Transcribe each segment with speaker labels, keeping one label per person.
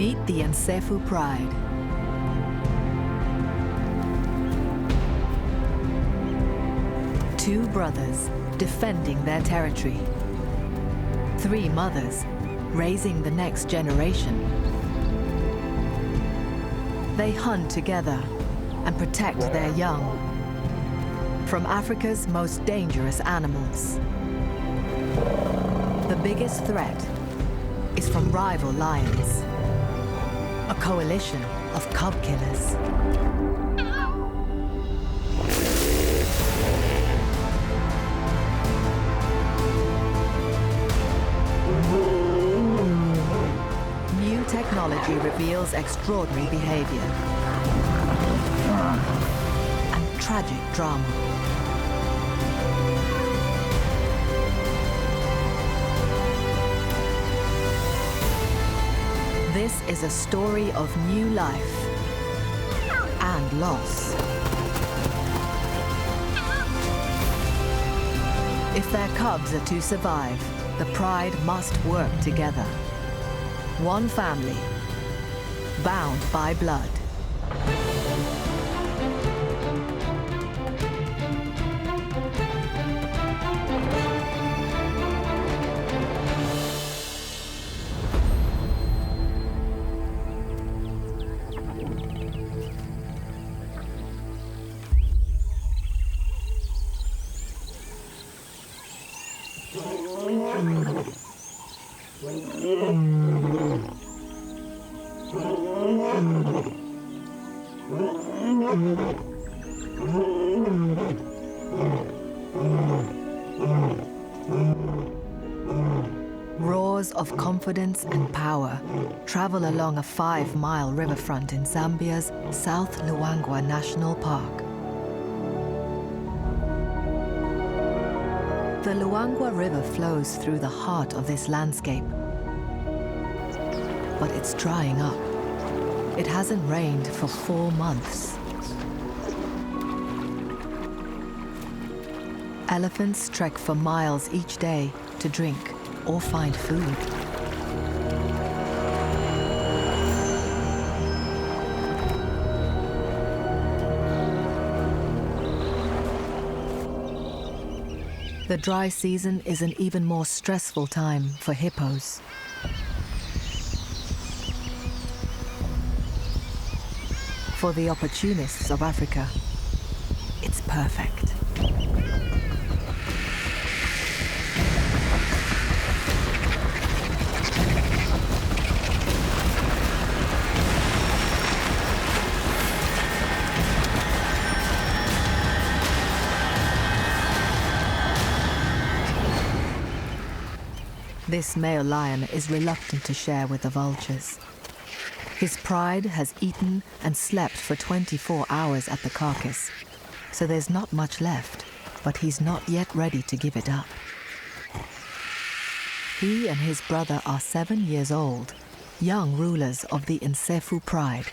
Speaker 1: Meet the Nsefu Pride. Two brothers defending their territory. Three mothers raising the next generation. They hunt together and protect their young from Africa's most dangerous animals. The biggest threat is from rival lions, a coalition of cub killers. New technology reveals extraordinary behavior and tragic drama. This is a story of new life and loss. If their cubs are to survive, the pride must work together. One family, bound by blood. Roars of confidence and power travel along a 5-mile riverfront in Zambia's South Luangwa National Park. The Luangwa River flows through the heart of this landscape, but it's drying up. It hasn't rained for 4 months. Elephants trek for miles each day to drink or find food. The dry season is an even more stressful time for hippos. For the opportunists of Africa, it's perfect. This male lion is reluctant to share with the vultures. His pride has eaten and slept for 24 hours at the carcass, so there's not much left, but he's not yet ready to give it up. He and his brother are 7 years old, young rulers of the Nsefu Pride.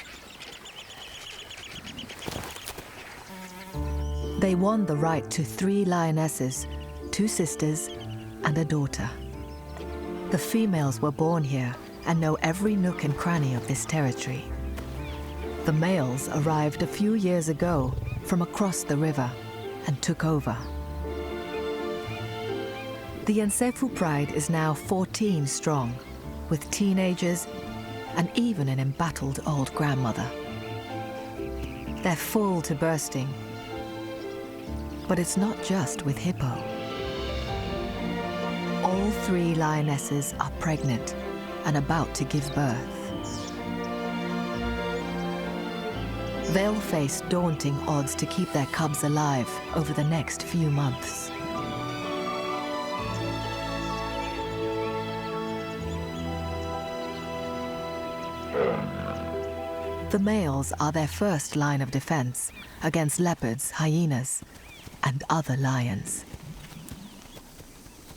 Speaker 1: They won the right to 3 lionesses, 2 sisters, and a daughter. The females were born here and know every nook and cranny of this territory. The males arrived a few years ago from across the river and took over. The Nsefu Pride is now 14 strong, with teenagers and even an embattled old grandmother. They're full to bursting. But it's not just with hippo. All 3 lionesses are pregnant and about to give birth. They'll face daunting odds to keep their cubs alive over the next few months. The males are their first line of defense against leopards, hyenas, and other lions.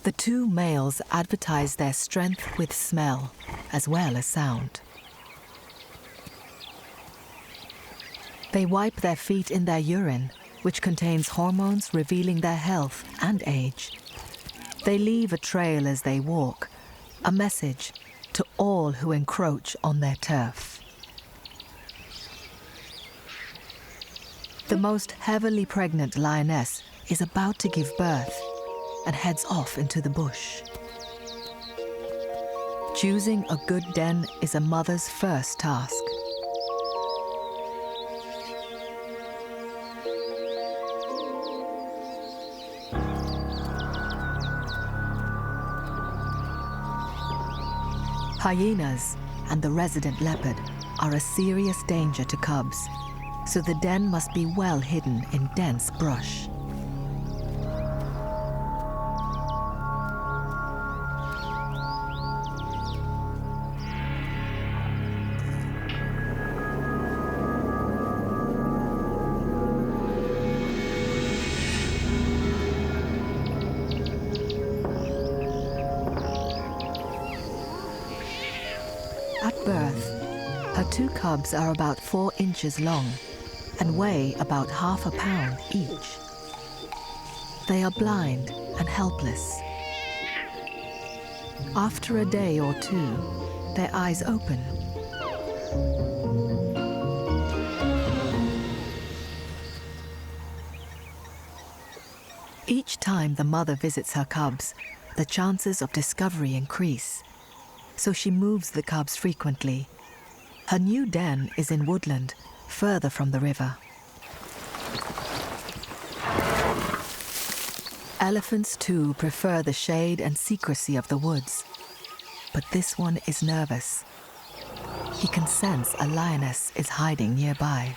Speaker 1: The 2 males advertise their strength with smell as well as sound. They wipe their feet in their urine, which contains hormones revealing their health and age. They leave a trail as they walk, a message to all who encroach on their turf. The most heavily pregnant lioness is about to give birth and heads off into the bush. Choosing a good den is a mother's first task. Hyenas and the resident leopard are a serious danger to cubs, so the den must be well hidden in dense brush. At birth, her 2 cubs are about 4 inches long and weigh about half a pound each. They are blind and helpless. After a day or 2, their eyes open. Each time the mother visits her cubs, the chances of discovery increase, so she moves the cubs frequently. Her new den is in woodland, further from the river. Elephants too prefer the shade and secrecy of the woods, but this one is nervous. He can sense a lioness is hiding nearby.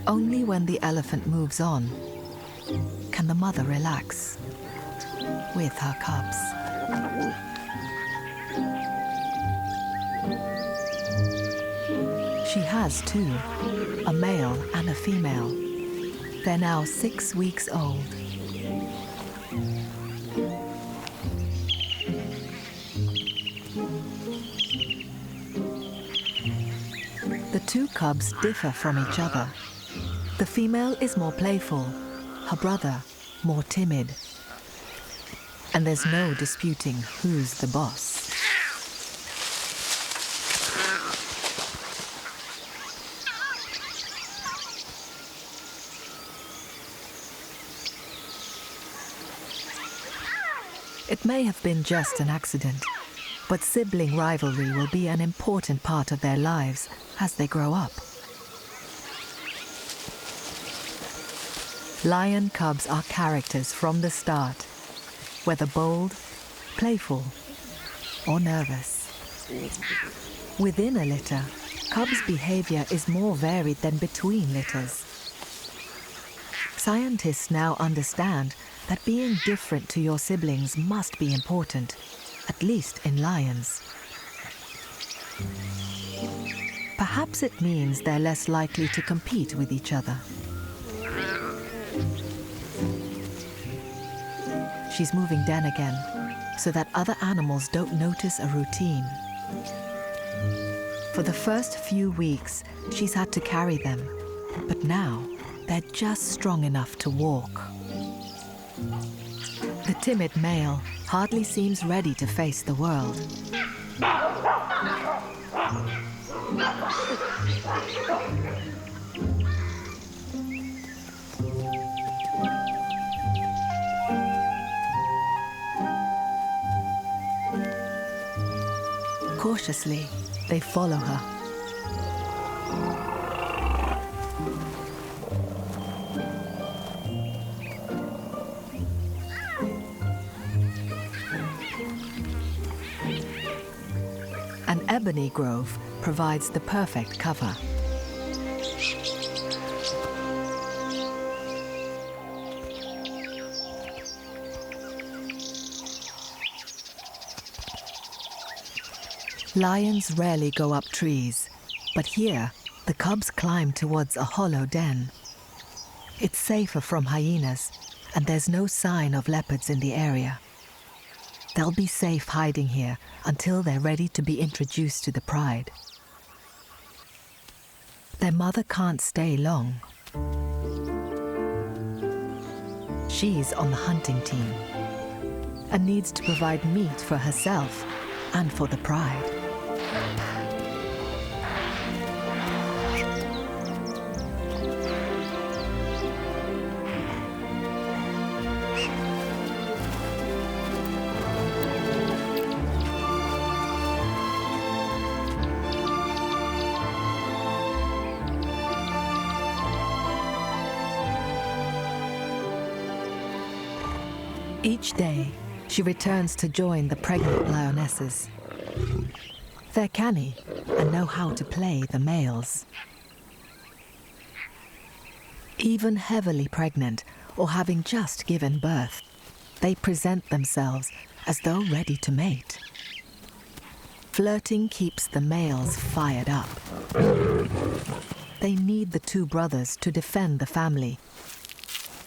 Speaker 1: Only when the elephant moves on can the mother relax with her cubs. She has 2, a male and a female. They're now 6 weeks old. The 2 cubs differ from each other. The female is more playful, her brother more timid. And there's no disputing who's the boss. It may have been just an accident, but sibling rivalry will be an important part of their lives as they grow up. Lion cubs are characters from the start, whether bold, playful, or nervous. Within a litter, cubs' behavior is more varied than between litters. Scientists now understand that being different to your siblings must be important, at least in lions. Perhaps it means they're less likely to compete with each other. She's moving den again, so that other animals don't notice a routine. For the first few weeks, she's had to carry them, but now they're just strong enough to walk. The timid male hardly seems ready to face the world. Cautiously, they follow her. An ebony grove provides the perfect cover. Lions rarely go up trees, but here the cubs climb towards a hollow den. It's safer from hyenas, and there's no sign of leopards in the area. They'll be safe hiding here until they're ready to be introduced to the pride. Their mother can't stay long. She's on the hunting team and needs to provide meat for herself and for the pride. Each day, she returns to join the pregnant lionesses. They're canny and know how to play the males. Even heavily pregnant or having just given birth, they present themselves as though ready to mate. Flirting keeps the males fired up. They need the two brothers to defend the family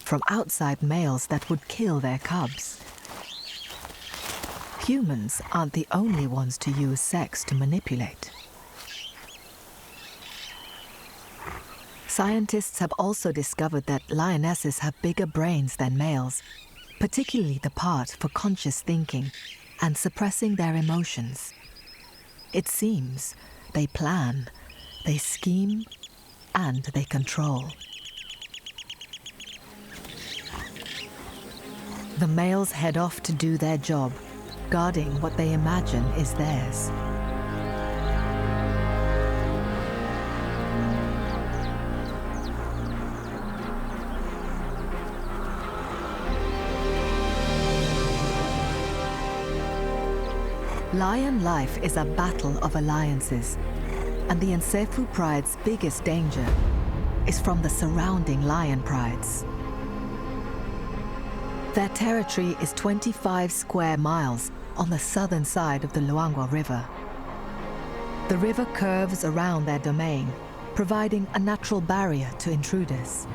Speaker 1: from outside males that would kill their cubs. Humans aren't the only ones to use sex to manipulate. Scientists have also discovered that lionesses have bigger brains than males, particularly the part for conscious thinking and suppressing their emotions. It seems they plan, they scheme, and they control. The males head off to do their job, guarding what they imagine is theirs. Lion life is a battle of alliances, and the Nsefu pride's biggest danger is from the surrounding lion prides. Their territory is 25 square miles on the southern side of the Luangwa River. The river curves around their domain, providing a natural barrier to intruders.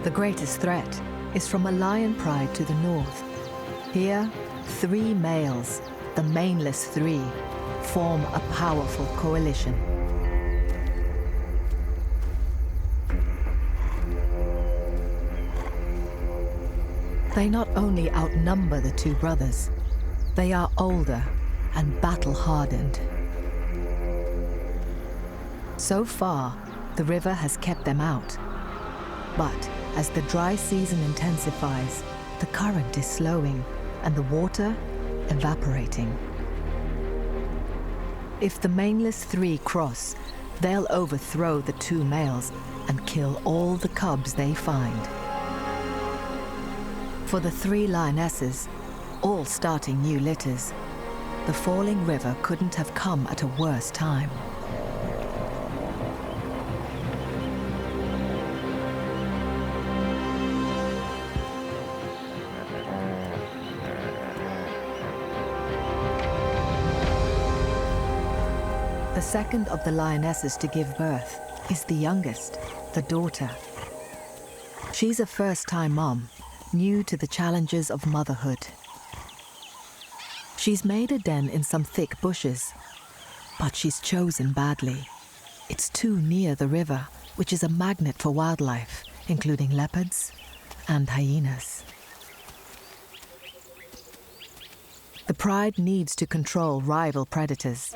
Speaker 1: The greatest threat is from a lion pride to the north. Here, 3 males, the maneless 3, form a powerful coalition. They not only outnumber the 2 brothers, they are older and battle-hardened. So far, the river has kept them out. But as the dry season intensifies, the current is slowing and the water evaporating. If the maneless 3 cross, they'll overthrow the 2 males and kill all the cubs they find. For the 3 lionesses, all starting new litters, the falling river couldn't have come at a worse time. The second of the lionesses to give birth is the youngest, the daughter. She's a first-time mom, new to the challenges of motherhood. She's made a den in some thick bushes, but she's chosen badly. It's too near the river, which is a magnet for wildlife, including leopards and hyenas. The pride needs to control rival predators.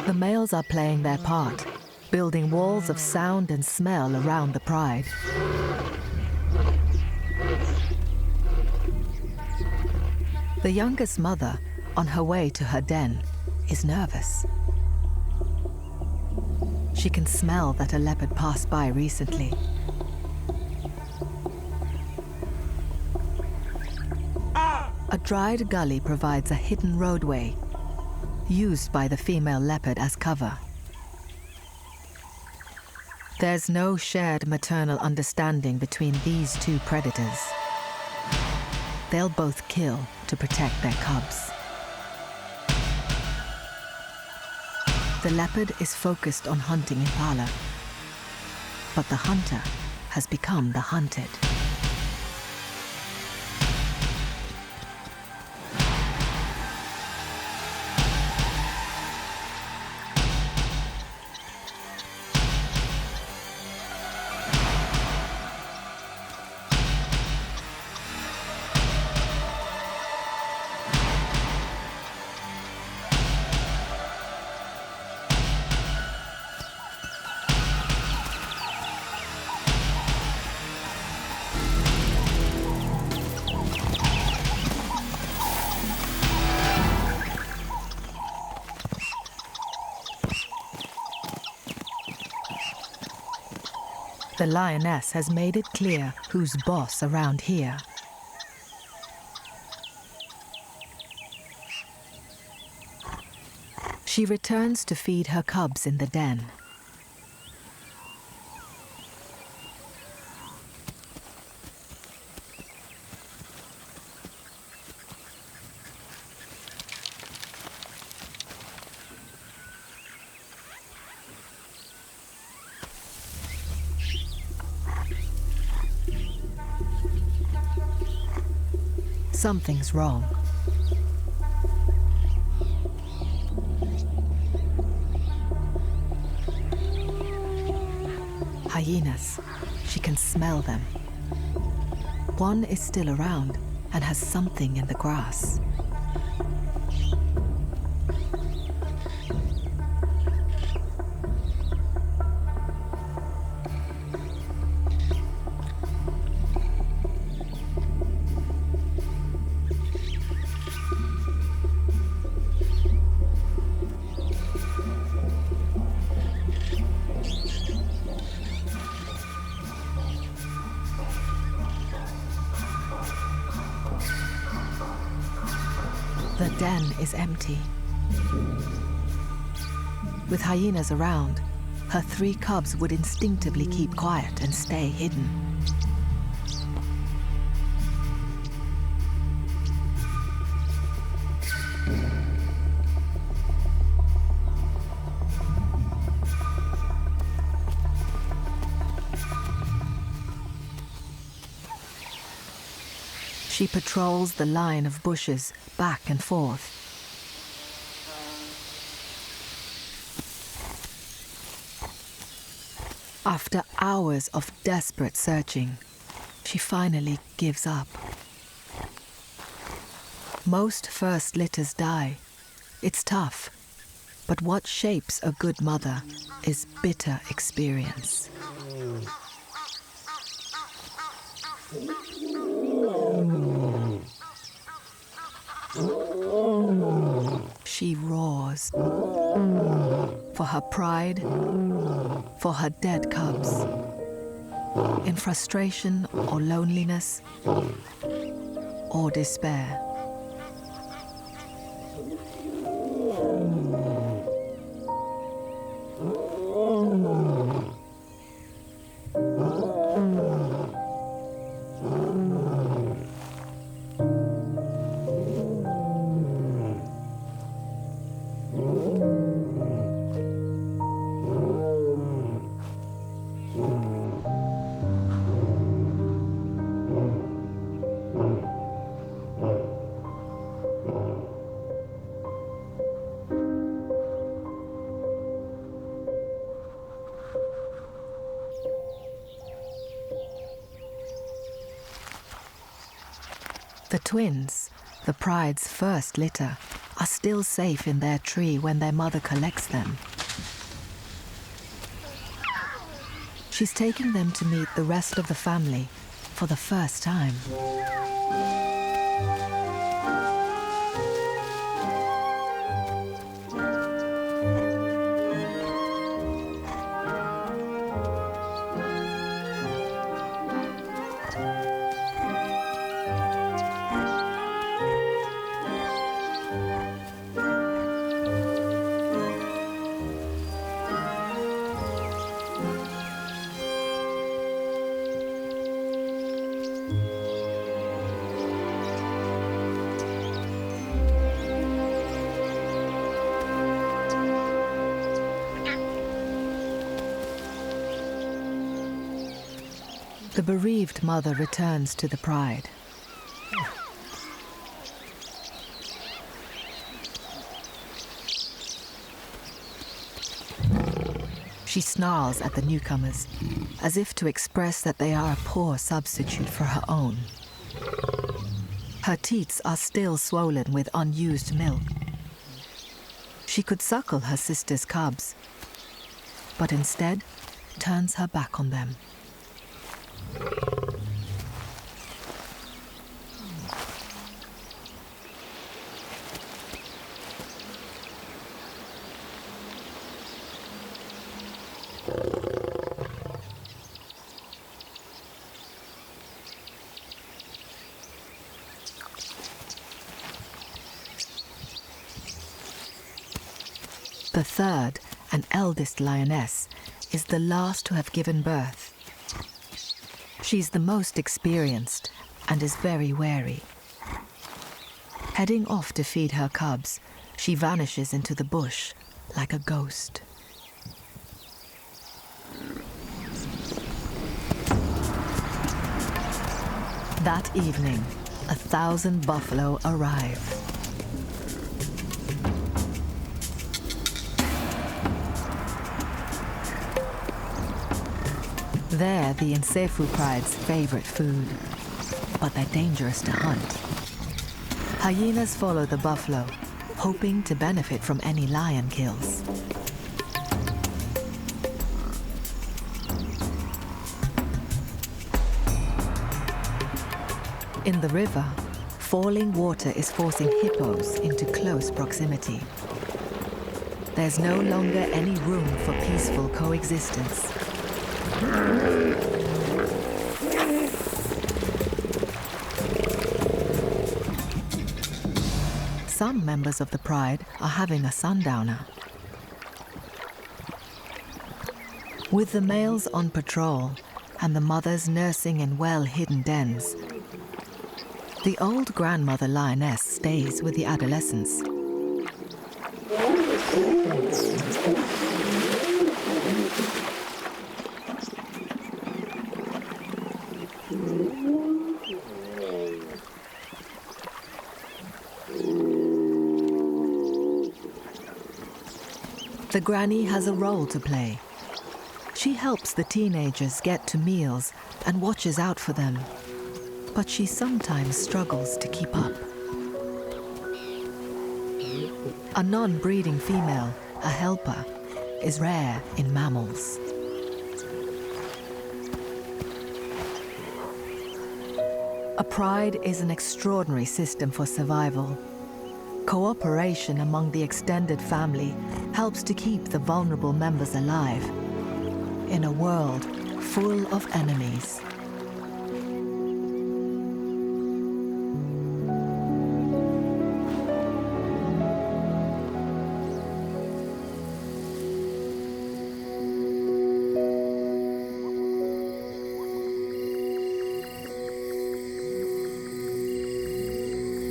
Speaker 1: The males are playing their part, building walls of sound and smell around the pride. The youngest mother, on her way to her den, is nervous. She can smell that a leopard passed by recently. A dried gully provides a hidden roadway, used by the female leopard as cover. There's no shared maternal understanding between these 2 predators. They'll both kill to protect their cubs. The leopard is focused on hunting impala, but the hunter has become the hunted. The lioness has made it clear who's boss around here. She returns to feed her cubs in the den. Something's wrong. Hyenas. She can smell them. One is still around and has something in the grass. The den is empty. With hyenas around, her 3 cubs would instinctively keep quiet and stay hidden. She patrols the line of bushes back and forth. After hours of desperate searching, she finally gives up. Most first litters die. It's tough, but what shapes a good mother is bitter experience. She roars for her pride, for her dead cubs, in frustration or loneliness or despair. The twins, the pride's first litter, are still safe in their tree when their mother collects them. She's taking them to meet the rest of the family for the first time. The bereaved mother returns to the pride. She snarls at the newcomers, as if to express that they are a poor substitute for her own. Her teats are still swollen with unused milk. She could suckle her sister's cubs, but instead turns her back on them. The third and eldest lioness is the last to have given birth. She's the most experienced and is very wary. Heading off to feed her cubs, she vanishes into the bush like a ghost. That evening, 1,000 buffalo arrive. They're the Nsefu Pride's favorite food, but they're dangerous to hunt. Hyenas follow the buffalo, hoping to benefit from any lion kills. In the river, falling water is forcing hippos into close proximity. There's no longer any room for peaceful coexistence. Some members of the Pride are having a sundowner. With the males on patrol and the mothers nursing in well-hidden dens, the old grandmother lioness stays with the adolescents. The granny has a role to play. She helps the teenagers get to meals and watches out for them, but she sometimes struggles to keep up. A non-breeding female, a helper, is rare in mammals. A pride is an extraordinary system for survival. Cooperation among the extended family helps to keep the vulnerable members alive in a world full of enemies.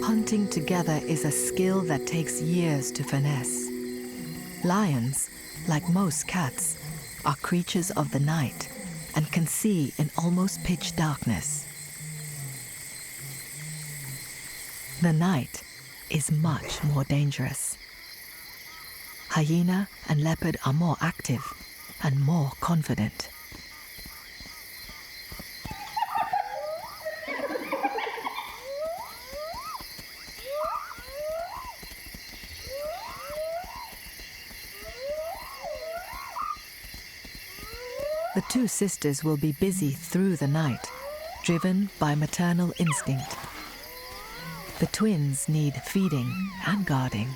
Speaker 1: Hunting together is a skill that takes years to finesse. Lions, like most cats, are creatures of the night and can see in almost pitch darkness. The night is much more dangerous. Hyena and leopard are more active and more confident. The two sisters will be busy through the night, driven by maternal instinct. The twins need feeding and guarding.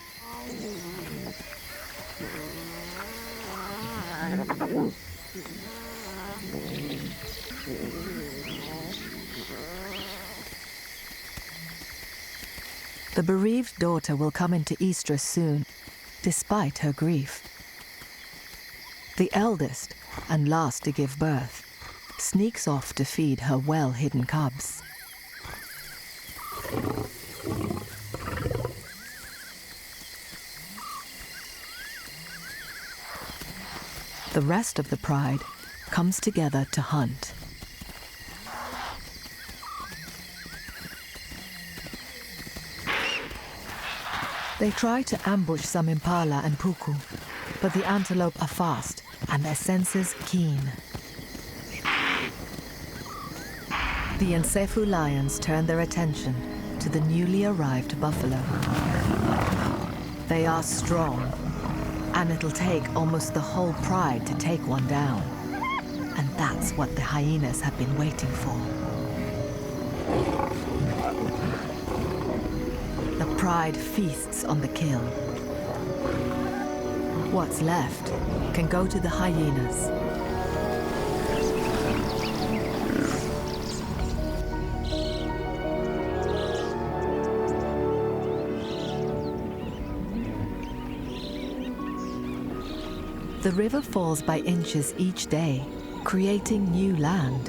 Speaker 1: The bereaved daughter will come into estrus soon, despite her grief. The eldest, and last to give birth, sneaks off to feed her well-hidden cubs. The rest of the pride comes together to hunt. They try to ambush some impala and puku, but the antelope are fast and their senses keen. The Nsefu lions turn their attention to the newly arrived buffalo. They are strong, and it'll take almost the whole pride to take one down. And that's what the hyenas have been waiting for. The pride feasts on the kill. What's left can go to the hyenas. The river falls by inches each day, creating new land.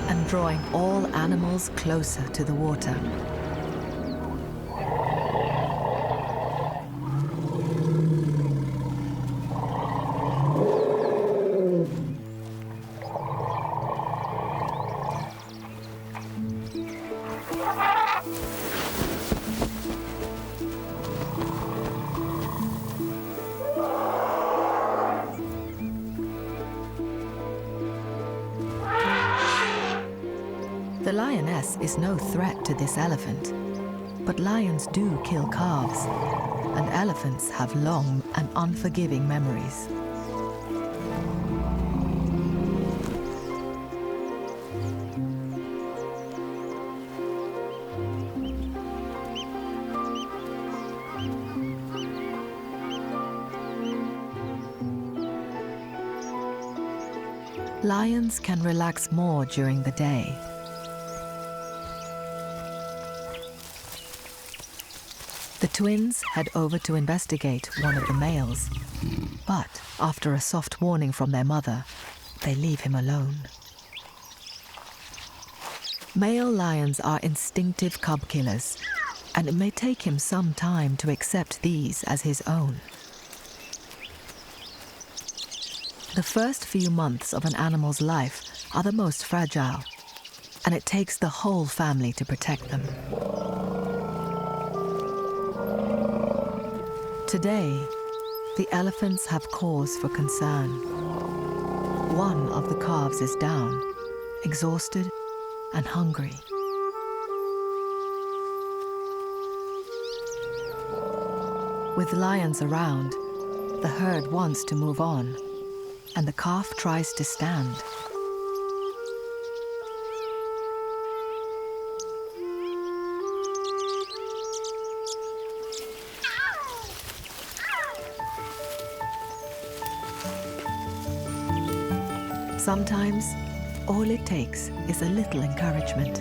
Speaker 1: And drawing all animals closer to the water. The lioness is no threat to this elephant, but lions do kill calves, and elephants have long and unforgiving memories. Lions can relax more during the day. The twins head over to investigate one of the males, but after a soft warning from their mother, they leave him alone. Male lions are instinctive cub killers, and it may take him some time to accept these as his own. The first few months of an animal's life are the most fragile, and it takes the whole family to protect them. Today, the elephants have cause for concern. One of the calves is down, exhausted and hungry. With lions around, the herd wants to move on, and the calf tries to stand. Sometimes, all it takes is a little encouragement.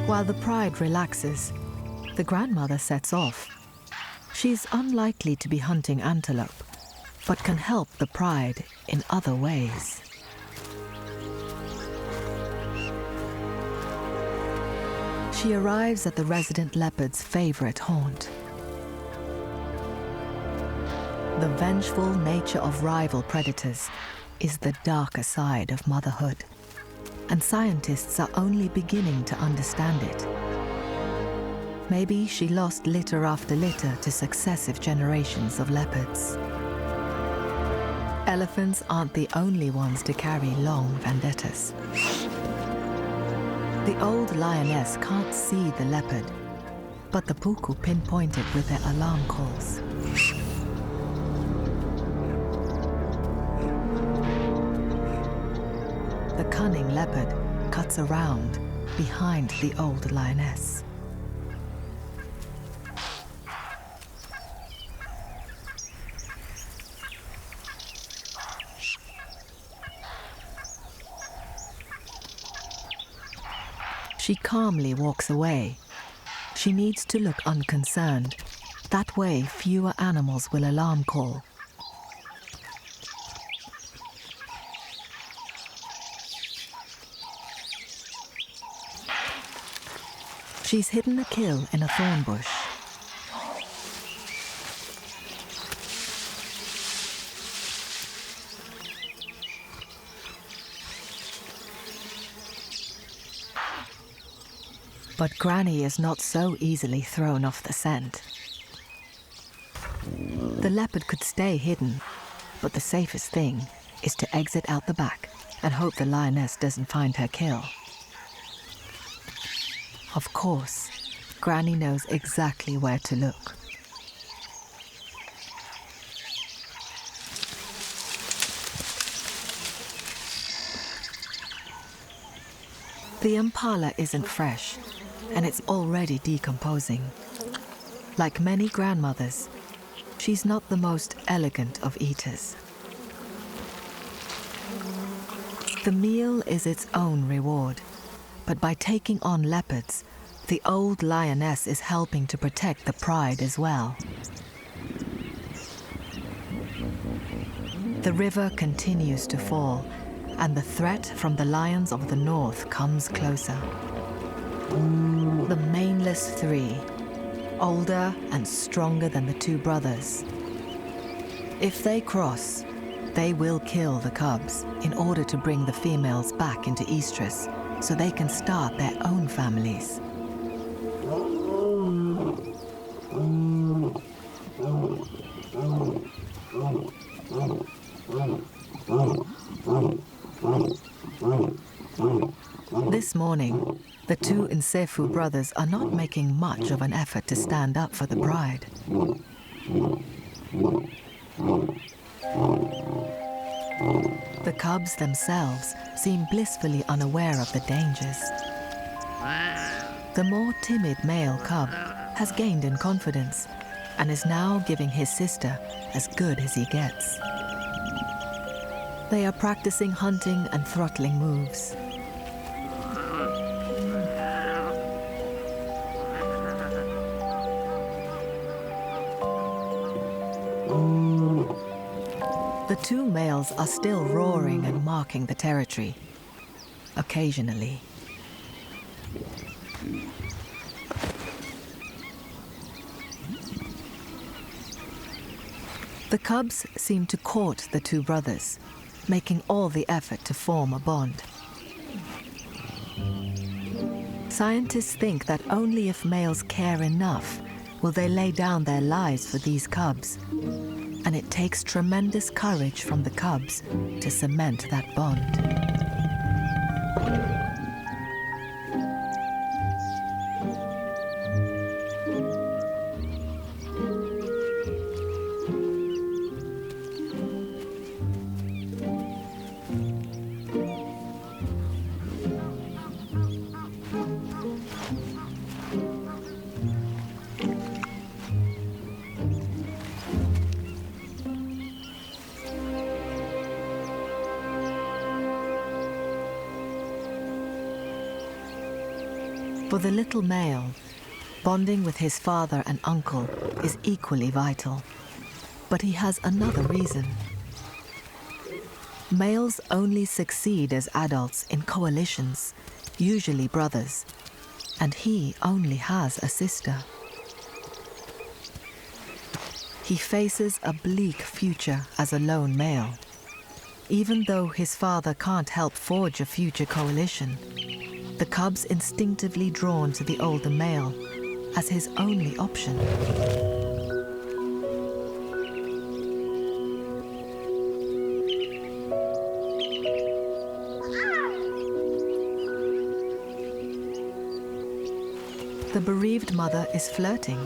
Speaker 1: While the pride relaxes, the grandmother sets off. She's unlikely to be hunting antelope, but can help the pride in other ways. She arrives at the resident leopard's favorite haunt. The vengeful nature of rival predators is the darker side of motherhood, and scientists are only beginning to understand it. Maybe she lost litter after litter to successive generations of leopards. Elephants aren't the only ones to carry long vendettas. The old lioness can't see the leopard, but the puku pinpoint it with their alarm calls. The cunning leopard cuts around behind the old lioness. She calmly walks away. She needs to look unconcerned. That way, fewer animals will alarm call. She's hidden a kill in a thorn bush. But Granny is not so easily thrown off the scent. The leopard could stay hidden, but the safest thing is to exit out the back and hope the lioness doesn't find her kill. Of course, Granny knows exactly where to look. The impala isn't fresh, and it's already decomposing. Like many grandmothers, she's not the most elegant of eaters. The meal is its own reward, but by taking on leopards, the old lioness is helping to protect the pride as well. The river continues to fall, and the threat from the lions of the north comes closer. The maneless three, older and stronger than the two brothers. If they cross, they will kill the cubs in order to bring the females back into estrus so they can start their own families. This morning, the two Nsefu brothers are not making much of an effort to stand up for the pride. The cubs themselves seem blissfully unaware of the dangers. The more timid male cub has gained in confidence and is now giving his sister as good as he gets. They are practicing hunting and throttling moves. The two males are still roaring and marking the territory, occasionally. The cubs seem to court the two brothers, making all the effort to form a bond. Scientists think that only if males care enough will they lay down their lives for these cubs, and it takes tremendous courage from the cubs to cement that bond. For the little male, bonding with his father and uncle is equally vital. But he has another reason. Males only succeed as adults in coalitions, usually brothers, and he only has a sister. He faces a bleak future as a lone male. Even though his father can't help forge a future coalition, the cubs instinctively drawn to the older male as his only option. The bereaved mother is flirting.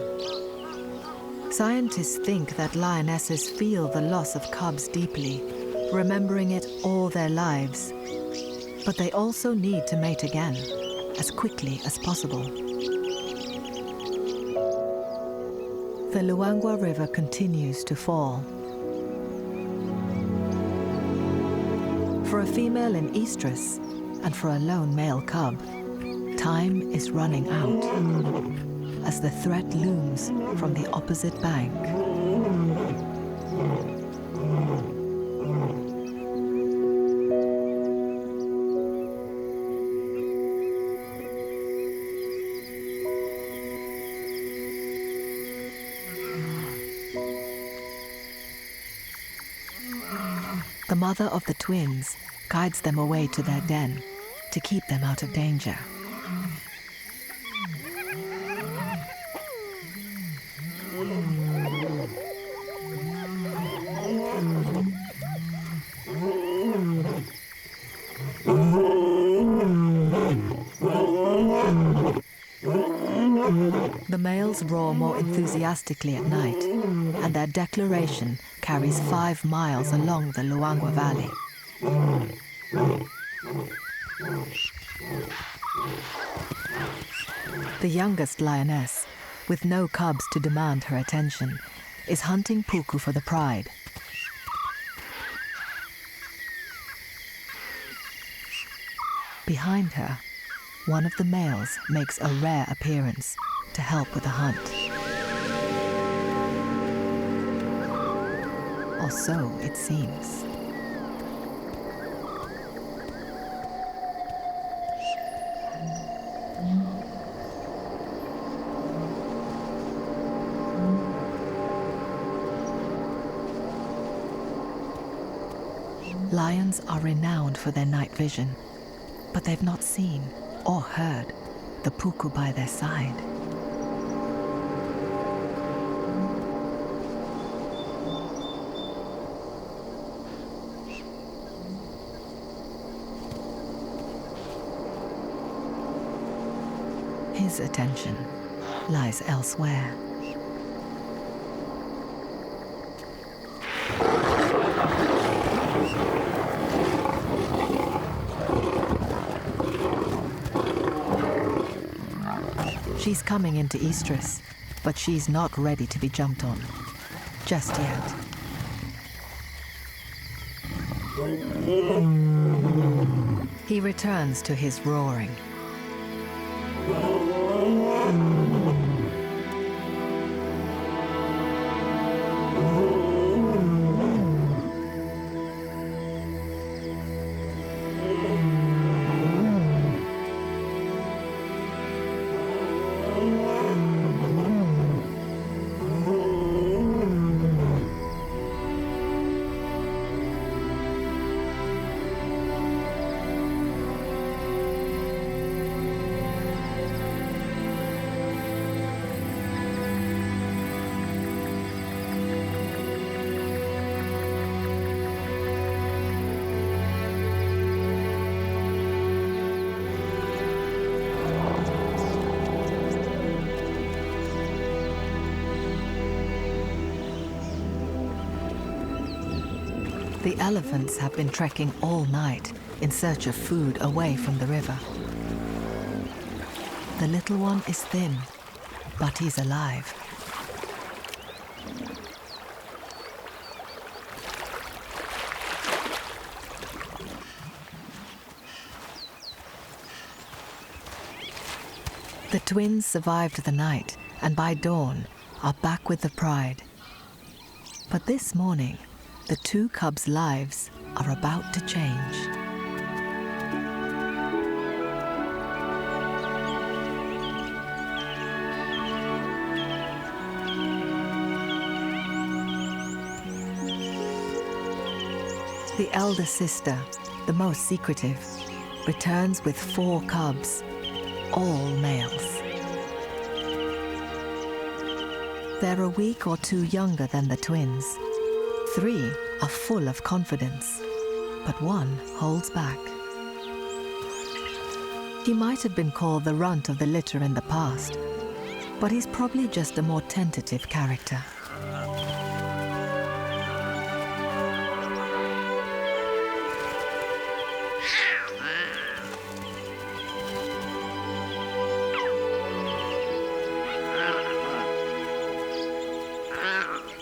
Speaker 1: Scientists think that lionesses feel the loss of cubs deeply, remembering it all their lives. But they also need to mate again, as quickly as possible. The Luangwa River continues to fall. For a female in estrus, and for a lone male cub, time is running out, as the threat looms from the opposite bank. The mother of the twins guides them away to their den to keep them out of danger. The males roar more enthusiastically at night, and their declaration carries 5 miles along the Luangwa Valley. The youngest lioness, with no cubs to demand her attention, is hunting puku for the pride. Behind her, one of the males makes a rare appearance to help with the hunt. Or so it seems. Lions are renowned for their night vision, but they've not seen or heard the puku by their side. His attention lies elsewhere. She's coming into estrus, but she's not ready to be jumped on just yet. He returns to his roaring. The elephants have been trekking all night in search of food away from the river. The little one is thin, but he's alive. The twins survived the night and by dawn are back with the pride. But this morning, the two cubs' lives are about to change. The elder sister, the most secretive, returns with 4 cubs, all males. They're a week or 2 younger than the twins. 3 are full of confidence, but 1 holds back. He might have been called the runt of the litter in the past, but he's probably just a more tentative character.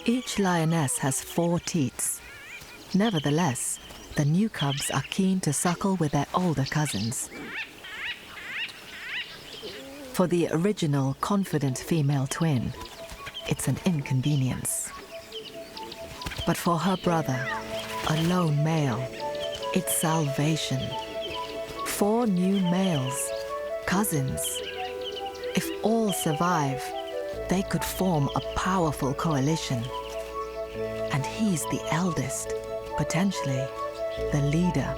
Speaker 1: Each lioness has 4 teats. Nevertheless, the new cubs are keen to suckle with their older cousins. For the original, confident female twin, it's an inconvenience. But for her brother, a lone male, it's salvation. 4 new males, cousins. If all survive, they could form a powerful coalition. And he's the eldest, potentially the leader.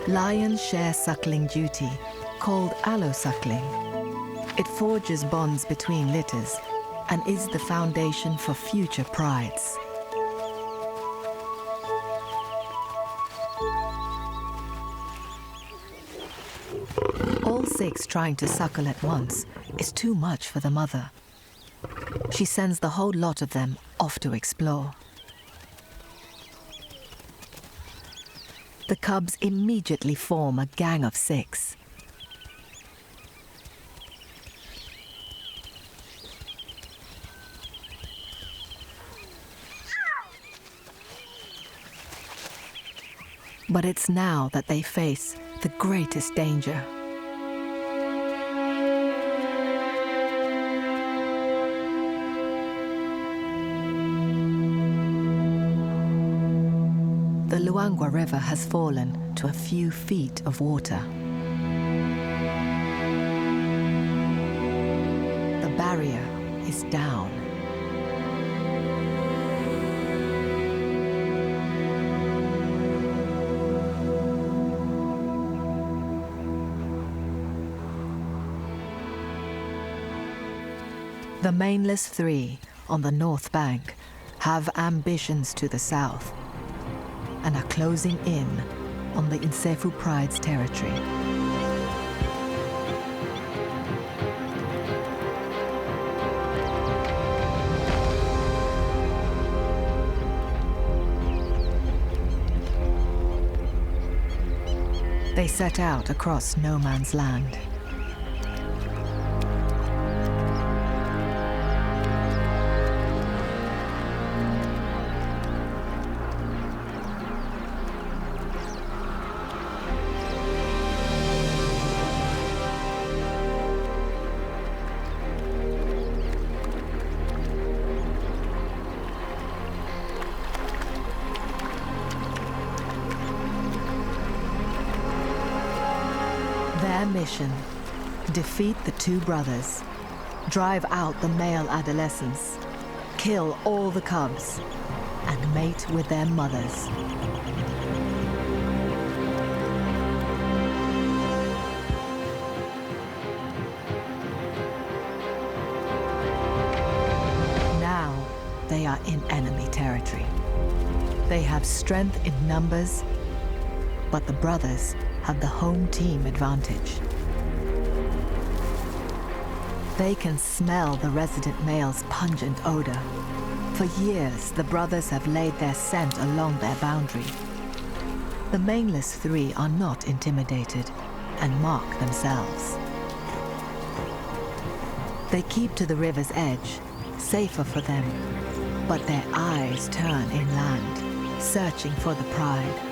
Speaker 1: Lions share suckling duty, called allosuckling. It forges bonds between litters and is the foundation for future prides. All 6 trying to suckle at once is too much for the mother. She sends the whole lot of them off to explore. The cubs immediately form a gang of 6. But it's now that they face the greatest danger. The Luangwa River has fallen to a few feet of water. The barrier is down. The Mainless Three on the north bank have ambitions to the south and are closing in on the Nsefu Pride's territory. They set out across no man's land. Their mission: defeat the two brothers, drive out the male adolescents, kill all the cubs, and mate with their mothers. Now they are in enemy territory. They have strength in numbers, but the brothers have the home team advantage. They can smell the resident male's pungent odor. For years, the brothers have laid their scent along their boundary. The Mainless Three are not intimidated and mark themselves. They keep to the river's edge, safer for them, but their eyes turn inland, searching for the pride.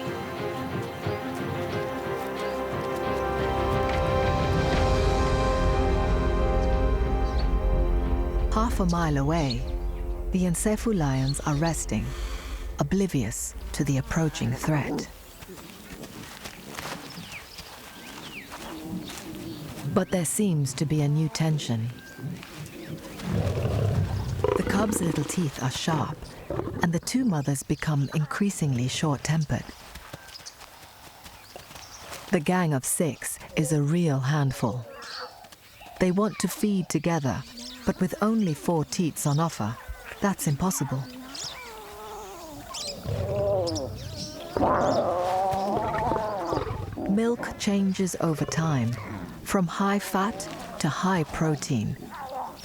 Speaker 1: Half a mile away, the Nsefu lions are resting, oblivious to the approaching threat. But there seems to be a new tension. The cubs' little teeth are sharp, and the two mothers become increasingly short-tempered. The gang of 6 is a real handful. They want to feed together, but with only 4 teats on offer, that's impossible. Milk changes over time, from high fat to high protein,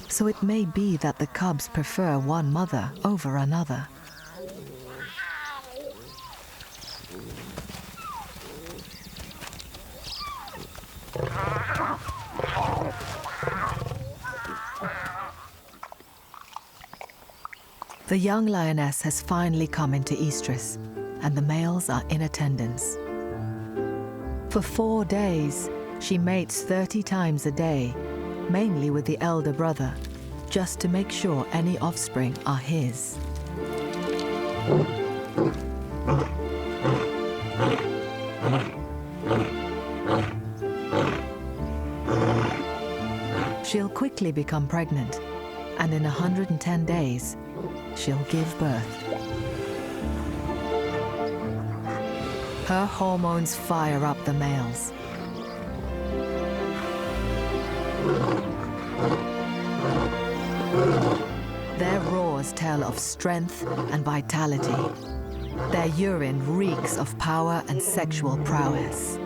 Speaker 1: so it may be that the cubs prefer one mother over another. The young lioness has finally come into estrus, and the males are in attendance. For 4 days, she mates 30 times a day, mainly with the elder brother, just to make sure any offspring are his. She'll quickly become pregnant, and in 110 days, she'll give birth. Her hormones fire up the males. Their roars tell of strength and vitality. Their urine reeks of power and sexual prowess.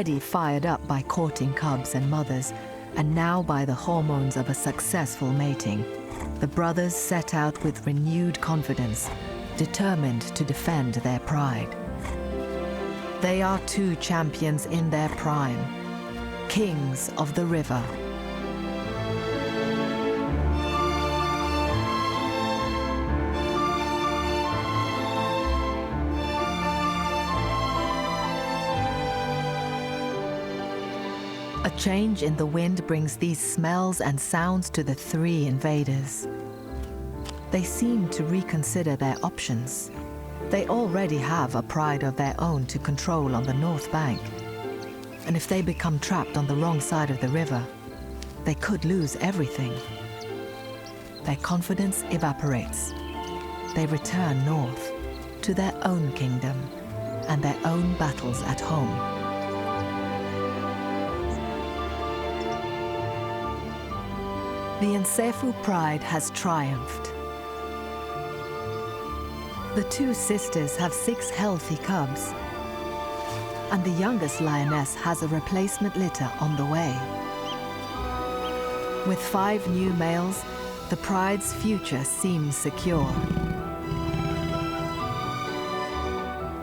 Speaker 1: already fired up by courting cubs and mothers, and now by the hormones of a successful mating, the brothers set out with renewed confidence, determined to defend their pride. They are two champions in their prime, kings of the river. A change in the wind brings these smells and sounds to the three invaders. They seem to reconsider their options. They already have a pride of their own to control on the north bank. And if they become trapped on the wrong side of the river, they could lose everything. Their confidence evaporates. They return north to their own kingdom and their own battles at home. The Nsefu pride has triumphed. The two sisters have 6 healthy cubs, and the youngest lioness has a replacement litter on the way. With 5 new males, the pride's future seems secure.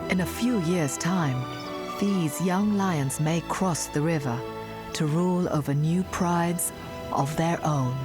Speaker 1: In a few years' time, these young lions may cross the river to rule over new prides of their own.